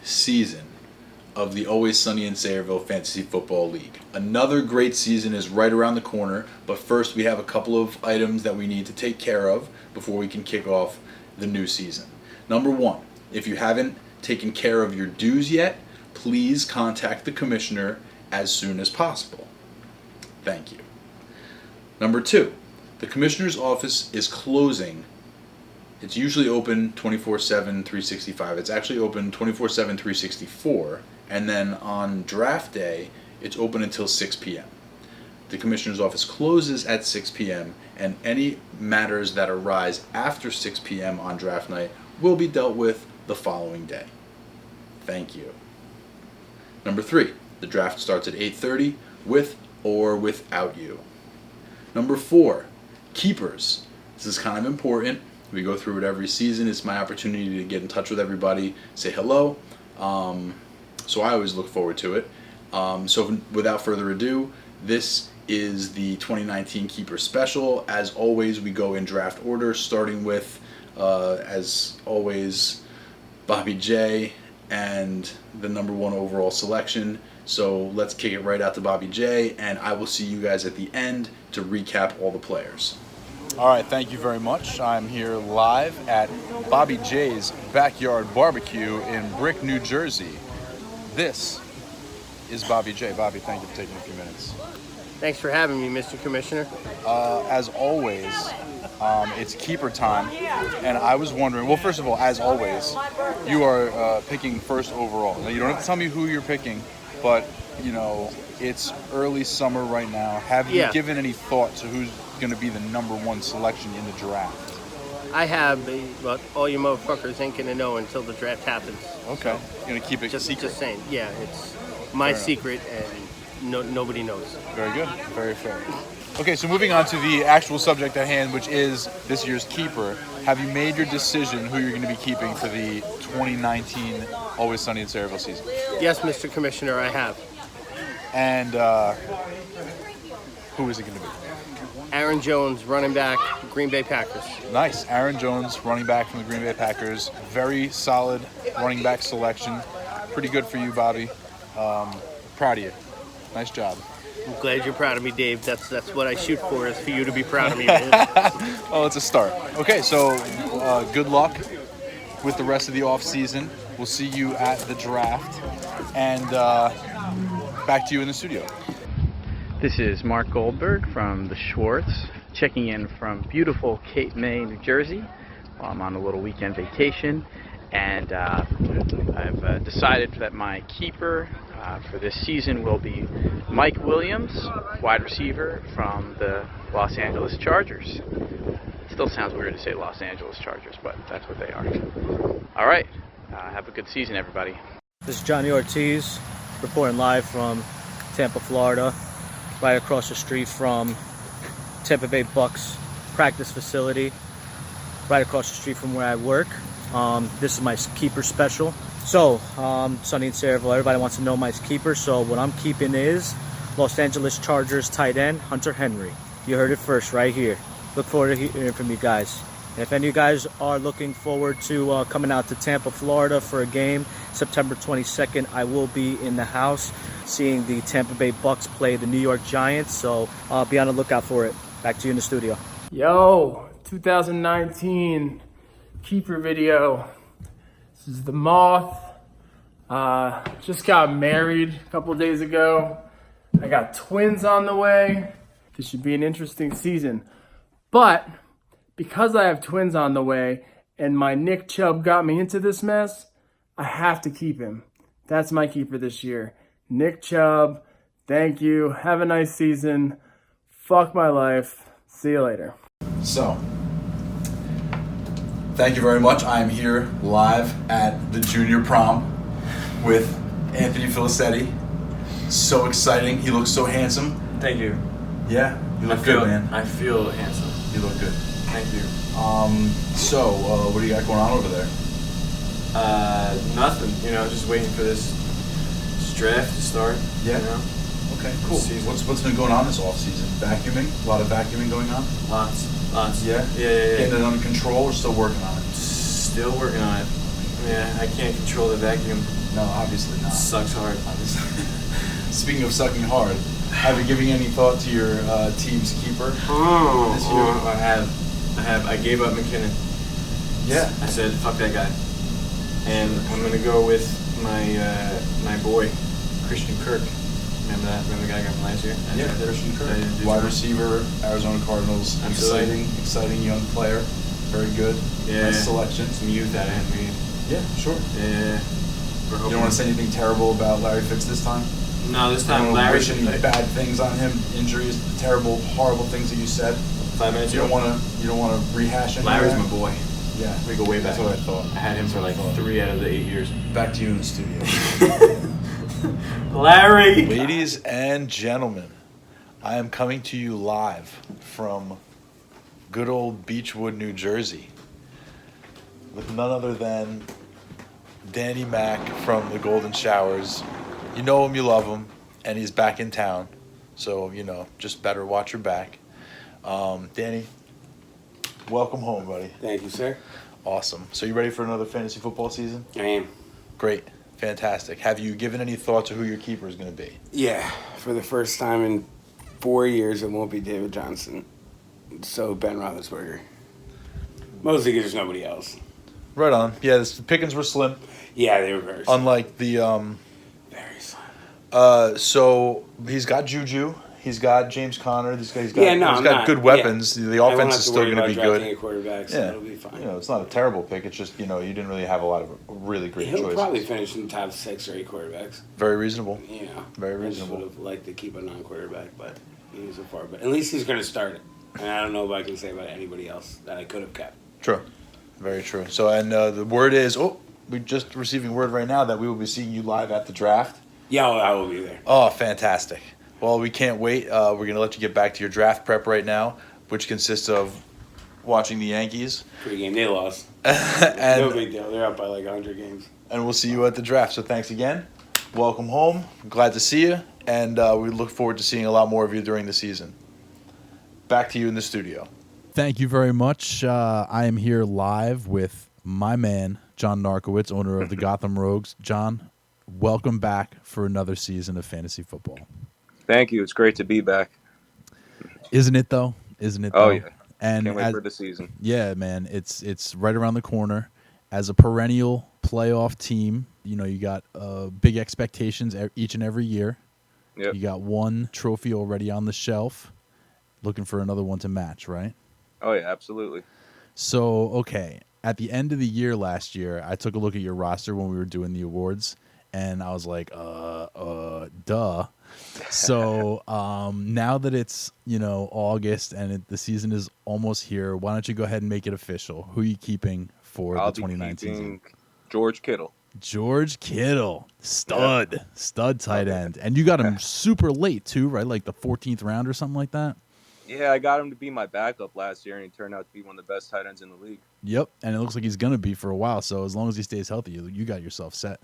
season of the Always Sunny in Sayreville Fantasy Football League. Another great season is right around the corner, but first we have a couple of items that we need to take care of before we can kick off the new season. Number one, if you haven't taken care of your dues yet, please contact the commissioner as soon as possible. Thank you. Number two, the commissioner's office is closing. It's usually open 24/7, 365. It's actually open 24/7, 364. And then on draft day, it's open until 6 p.m. The commissioner's office closes at 6 p.m. and any matters that arise after 6 p.m. on draft night will be dealt with the following day. Thank you. Number three, the draft starts at 8:30 with or without you. Number four, keepers. This is kind of important. We go through it every season. It's my opportunity to get in touch with everybody, say hello. So I always look forward to it. So without further ado, this is the 2019 Keeper Special. As always, we go in draft order, starting with, as always, Bobby J and the number one overall selection. So let's kick it right out to Bobby J, and I will see you guys at the end to recap all the players. All right, thank you very much. I'm here live at Bobby J's Backyard Barbecue in Brick, New Jersey. This is Bobby J. Bobby, thank you for taking a few minutes. Thanks for having me, Mr. Commissioner. As always, it's keeper time, and I was wondering, well, first of all, as always, you are picking first overall. Now, you don't have to tell me who you're picking, but, you know, it's early summer right now. Have you given any thought to who's going to be the number one selection in the draft? I have, but all you motherfuckers ain't going to know until the draft happens. Okay. So, you're going to keep it secret? Just saying. Yeah, it's my secret, and nobody knows. Very good. Very fair. Okay, so moving on to the actual subject at hand, which is this year's keeper. Have you made your decision who you're going to be keeping for the 2019 Always Sunny in Sayreville season? Yes, Mr. Commissioner, I have. And who is it going to be? Aaron Jones, running back, Green Bay Packers. Nice. Aaron Jones, running back from the Green Bay Packers. Very solid running back selection. Pretty good for you, Bobby. Proud of you. Nice job. I'm glad you're proud of me, Dave. That's what I shoot for, is for you to be proud of me, man. Oh, it's a start. Okay, so good luck with the rest of the off season. We'll see you at the draft. And back to you in the studio. This is Mark Goldberg from the Schwartz, checking in from beautiful Cape May, New Jersey. I'm on a little weekend vacation, and I've decided that my keeper for this season will be Mike Williams, wide receiver from the Los Angeles Chargers. Still sounds weird to say Los Angeles Chargers, but that's what they are. All right, have a good season, everybody. This is Johnny Ortiz, reporting live from Tampa, Florida, right across the street from Tampa Bay Bucks practice facility, right across the street from where I work. This is my keeper special. So, Sunny in Sayreville, everybody wants to know my keeper, so what I'm keeping is Los Angeles Chargers tight end, Hunter Henry. You heard it first right here. Look forward to hearing from you guys. And if any of you guys are looking forward to coming out to Tampa, Florida for a game, September 22nd, I will be in the house seeing the Tampa Bay Bucks play the New York Giants, so be on the lookout for it. Back to you in the studio. Yo, 2019 keeper video. This is the Moth. Just got married a couple days ago. I got twins on the way. This should be an interesting season. But because I have twins on the way and my Nick Chubb got me into this mess, I have to keep him. That's my keeper this year. Nick Chubb, thank you. Have a nice season. Fuck my life. See you later. So, thank you very much. I am here live at the junior prom with Anthony Filicetti. So exciting. He looks so handsome. Thank you. Yeah, you look good, man. I feel handsome. You look good. Thank you. So, what do you got going on over there? Nothing. You know, just waiting for this draft to start. Yeah. You know? Okay, cool. What's been going on this off season? Vacuuming? A lot of vacuuming going on? Lots. Yeah? Yeah. Getting it under control or still working on it? Still working on it. Yeah, I can't control the vacuum. No, obviously not. Sucks hard. Speaking of sucking hard, have you given any thought to your team's keeper this year? I gave up McKinnon. Yeah. I said, fuck that guy. And I'm going to go with my boy, Christian Kirk. Remember that? Remember the guy I got from last year? Yeah, Christian Kirk. Wide receiver, Arizona Cardinals. Absolutely. Exciting young player. Very good. Yeah. Nice selection. Some youth out of him, man. Yeah, sure. Yeah. You don't want to say anything terrible about Larry Fitz this time? No, this I time don't Larry. wish any bad things on him, injuries, terrible, horrible things that you said. 5 minutes You ago. don't want to rehash any Larry's of my that? boy. Yeah, We go way back. That's what I thought. I had him for like 3 out of the 8 years. Back to you in the studio. Larry! Ladies and gentlemen, I am coming to you live from good old Beechwood, New Jersey, with none other than Danny Mac from the Golden Showers. You know him, you love him, and he's back in town. So, just better watch your back. Danny, welcome home, buddy. Thank you, sir. Awesome. So you ready for another fantasy football season? I am. Great. Fantastic. Have you given any thought to who your keeper is going to be? Yeah, for the first time in 4 years, it won't be David Johnson. So Ben Roethlisberger. Mostly because there's nobody else. Right on. Yeah, the pickings were slim. Yeah, they were very slim. Unlike the Very slim. so he's got Juju, he's got James Conner, he's got good weapons. Yeah. The offense is still going to be good. A quarterback, so it'll be fine. It's not a terrible pick. It's just you didn't really have a lot of really great He'll choices. probably finish in the top 6 or 8 quarterbacks. Very reasonable. Very I just reasonable. would have liked to keep a non-quarterback, but he's so far. But at least he's going to start it. And I don't know if I can say about anybody else that I could have kept. True. Very true. So, and the word is, we're just receiving word right now that we will be seeing you live at the draft. Yeah, I will be there. Oh, fantastic. Well, we can't wait. We're going to let you get back to your draft prep right now, which consists of watching the Yankees. Pre-game, they lost. and, No big deal. They're up by like 100 games. And we'll see you at the draft. So thanks again. Welcome home. Glad to see you. And we look forward to seeing a lot more of you during the season. Back to you in the studio. Thank you very much. I am here live with my man, John Narkowitz, owner of the Gotham Rogues. John, welcome back for another season of fantasy football. Thank you. It's great to be back. Isn't it, though? Oh, yeah. And can't wait for the season. Yeah, man. It's right around the corner. As a perennial playoff team, you got big expectations each and every year. Yep. You got one trophy already on the shelf. Looking for another one to match, right? Oh, yeah, absolutely. So, okay, at the end of the year last year, I took a look at your roster when we were doing the awards, and I was like, duh. So, now that it's, August and the season is almost here, why don't you go ahead and make it official? Who are you keeping for the 2019 season? George Kittle. George Kittle. Stud tight end. And you got him super late, too, right? Like the 14th round or something like that? Yeah, I got him to be my backup last year, and he turned out to be one of the best tight ends in the league. Yep, and it looks like he's going to be for a while, so as long as he stays healthy, you got yourself set.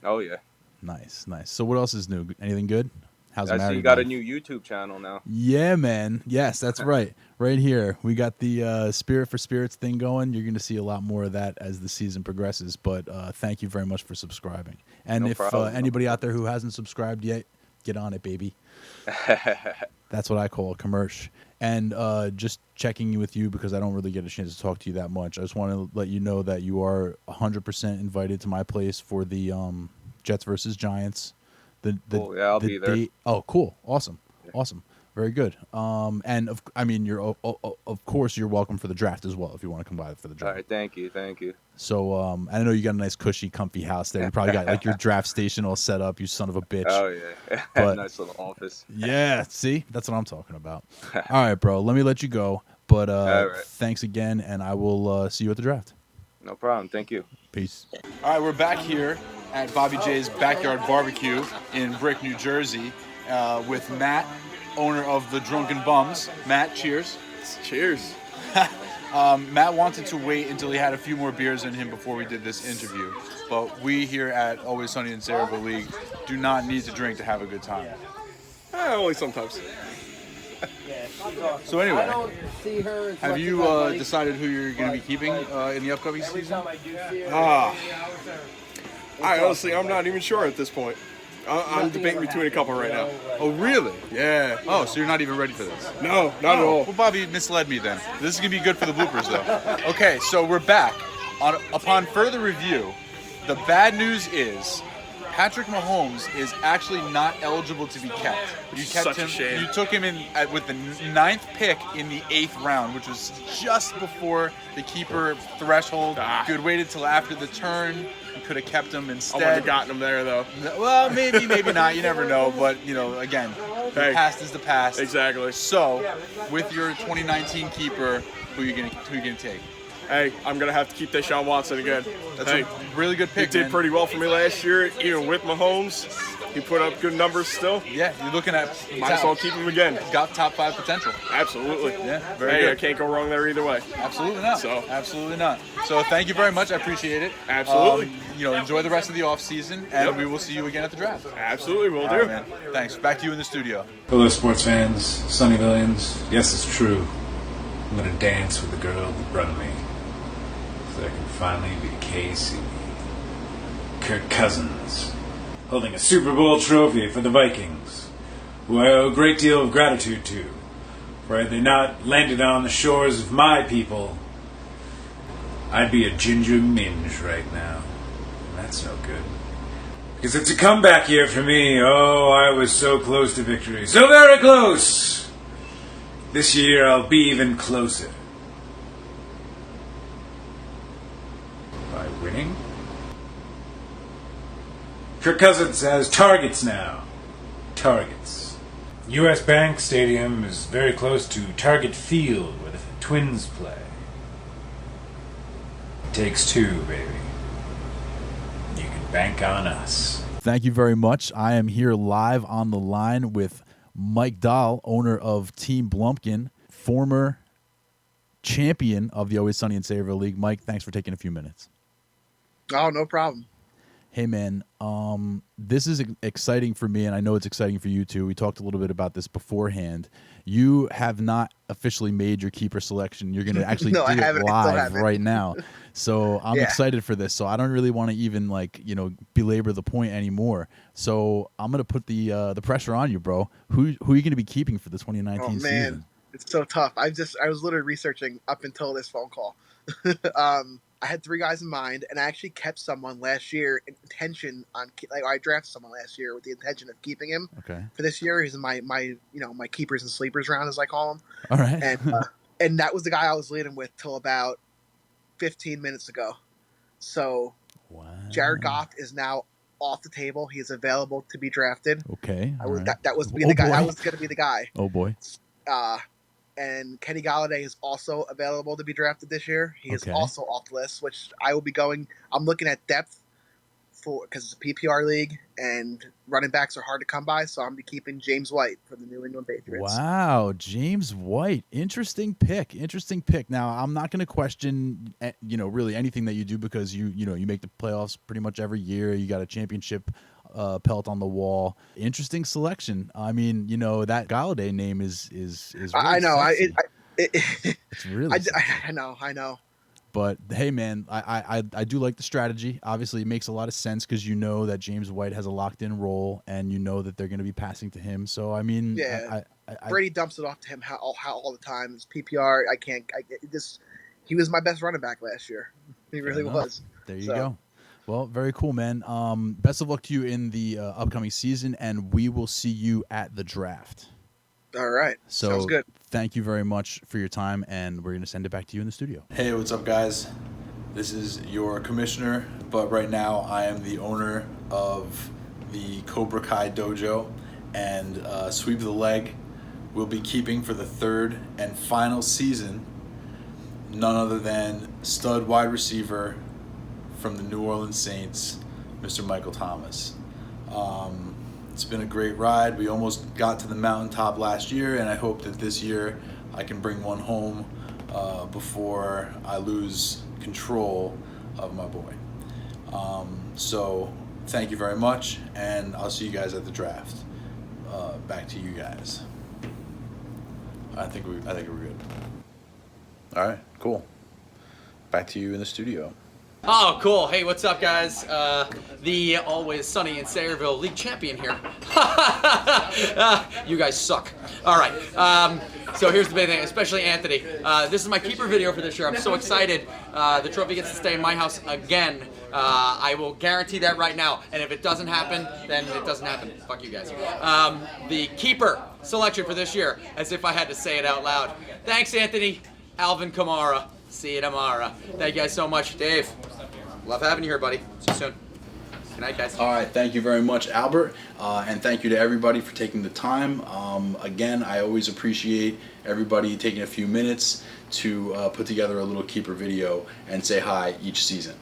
Oh, yeah. Nice. So what else is new? Anything good? How's I see you got a new YouTube channel now. Yeah, man. Yes, that's right. Right here. We got the Spirit for Spirits thing going. You're going to see a lot more of that as the season progresses, but thank you very much for subscribing. And No if problem. anybody out there who hasn't subscribed yet, get on it, baby. That's what I call a commercial. And just checking with you because I don't really get a chance to talk to you that much. I just want to let you know that you are 100% invited to my place for the Jets versus Giants. Cool. Yeah, I'll be there. Oh, cool. Awesome. Very good. And you're of course you're welcome for the draft as well if you want to come by for the draft. All right, thank you. So I know you got a nice, cushy, comfy house there. You probably got like your draft station all set up. You son of a bitch. Oh yeah, But- nice little office. Yeah, see, that's what I'm talking about. All right, bro. Let me let you go. But All right. thanks again, and I will see you at the draft. No problem. Thank you. Peace. All right, we're back here at Bobby J's Backyard Barbecue in Brick, New Jersey, with Matt, owner of the Drunken Bums. Matt, cheers. Cheers. Matt wanted to wait until he had a few more beers in him before we did this interview. But we here at Always Sunny in Sayreville League do not need to drink to have a good time. Only sometimes. So anyway, See her have you decided who you're going to be keeping in the upcoming season? I'm not even sure at this point. I'm debating between a couple right now. Oh, really? Yeah. Oh, so you're not even ready for this? No, not at all. Well, Bobby misled me then. This is going to be good for the bloopers, though. Okay, so we're back. Upon further review, the bad news is Patrick Mahomes is actually not eligible to be kept. You kept Such a him. shame. You took him in with the 9th pick in the 8th round, which was just before the keeper threshold. If you had waited till after the turn, you could have kept him I instead. wouldn't have gotten him there though. Well, maybe not. You never know. But again, the past is the past. Exactly. So, with your 2019 keeper, who you gonna take? Hey, I'm gonna have to keep Deshaun Watson again. That's a really good pick. He did pretty well for me last year, even with Mahomes. He put up good numbers still. Yeah, you're looking at. Might as well keep him again. Got top 5 potential. Absolutely. Yeah, very good. I can't go wrong there either way. Absolutely not. Absolutely not. So thank you very much. I appreciate it. Absolutely. Enjoy the rest of the off season, and we will see you again at the draft. Absolutely, we'll do. All right, man. Thanks. Back to you in the studio. Hello, sports fans. Sonny Williams. Yes, it's true. I'm gonna dance with the girl that brought me, so I can finally be Casey. Kirk Cousins, holding a Super Bowl trophy for the Vikings, who I owe a great deal of gratitude to, for had they not landed on the shores of my people, I'd be a ginger minge right now. And that's no good. Because it's a comeback year for me. Oh, I was so close to victory. So very close! This year I'll be even closer. By winning? Kirk Cousins has targets now. Targets. U.S. Bank Stadium is very close to Target Field, where the Twins play. Takes two, baby. You can bank on us. Thank you very much. I am here live on the line with Mike Dahl, owner of Team Blumpkin, former champion of the Always Sunny in Sayreville League. Mike, thanks for taking a few minutes. Oh, no problem. Hey, man, this is exciting for me, and I know it's exciting for you, too. We talked a little bit about this beforehand. You have not officially made your keeper selection. You're going to actually do it live right now. So I'm excited for this. So I don't really want to even, belabor the point anymore. So I'm going to put the pressure on you, bro. Who are you going to be keeping for the 2019 season? It's so tough. I was literally researching up until this phone call. I had 3 guys in mind, and I actually kept someone last year in intention on I drafted someone last year with the intention of keeping him. Okay. For this year, he's my my keepers and sleepers round, as I call him. All right. And that was the guy I was leading with till about 15 minutes ago. So, Jared Goff is now off the table. He is available to be drafted. Okay. That was the guy. I was going to be the guy. Oh boy. And Kenny Galladay is also available to be drafted this year. He is also off the list, which I will be going. I'm looking at depth because it's a PPR league and running backs are hard to come by. So I'm be keeping James White for the New England Patriots. Wow, James White, interesting pick. Now I'm not going to question, really anything that you do because you make the playoffs pretty much every year. You got a championship pelt on the wall. Interesting selection. I mean, that Galladay name is really I know. Sexy. It's really I know. But hey, man, I do like the strategy. Obviously, it makes a lot of sense because you know that James White has a locked-in role, and you know that they're going to be passing to him. So I mean, Brady dumps it off to him all the time. It's PPR. He was my best running back last year. He really was. There you go. Well, very cool, man. Best of luck to you in the upcoming season, and we will see you at the draft. All right. So sounds good. Thank you very much for your time, and we're going to send it back to you in the studio. Hey, what's up, guys? This is your commissioner, but right now I am the owner of the Cobra Kai Dojo, and Sweep the Leg will be keeping for the 3rd and final season none other than stud wide receiver from the New Orleans Saints, Mr. Michael Thomas. It's been a great ride. We almost got to the mountaintop last year, and I hope that this year I can bring one home before I lose control of my boy. So thank you very much, and I'll see you guys at the draft. Back to you guys. I think we're good. All right, cool. Back to you in the studio. Oh, cool. Hey, what's up, guys? The always sunny in Sayreville league champion here. You guys suck. All right. So here's the big thing, especially Anthony. This is my keeper video for this year. I'm so excited. The trophy gets to stay in my house again. I will guarantee that right now. And if it doesn't happen, then it doesn't happen. Fuck you guys. The keeper selection for this year, as if I had to say it out loud. Thanks, Anthony. Alvin Kamara. See you tomorrow. Thank you guys so much. Dave, love having you here, buddy. See you soon. Good night, guys. All right, thank you very much, Albert, and thank you to everybody for taking the time. Again, I always appreciate everybody taking a few minutes to put together a little keeper video and say hi each season.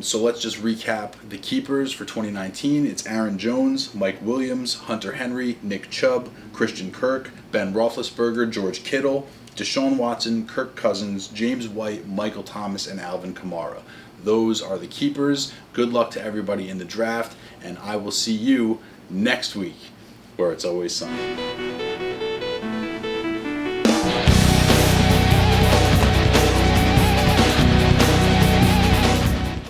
So let's just recap the keepers for 2019. It's Aaron Jones, Mike Williams, Hunter Henry, Nick Chubb, Christian Kirk, Ben Roethlisberger, George Kittle, Deshaun Watson, Kirk Cousins, James White, Michael Thomas, and Alvin Kamara. Those are the keepers. Good luck to everybody in the draft, and I will see you next week where it's always sunny.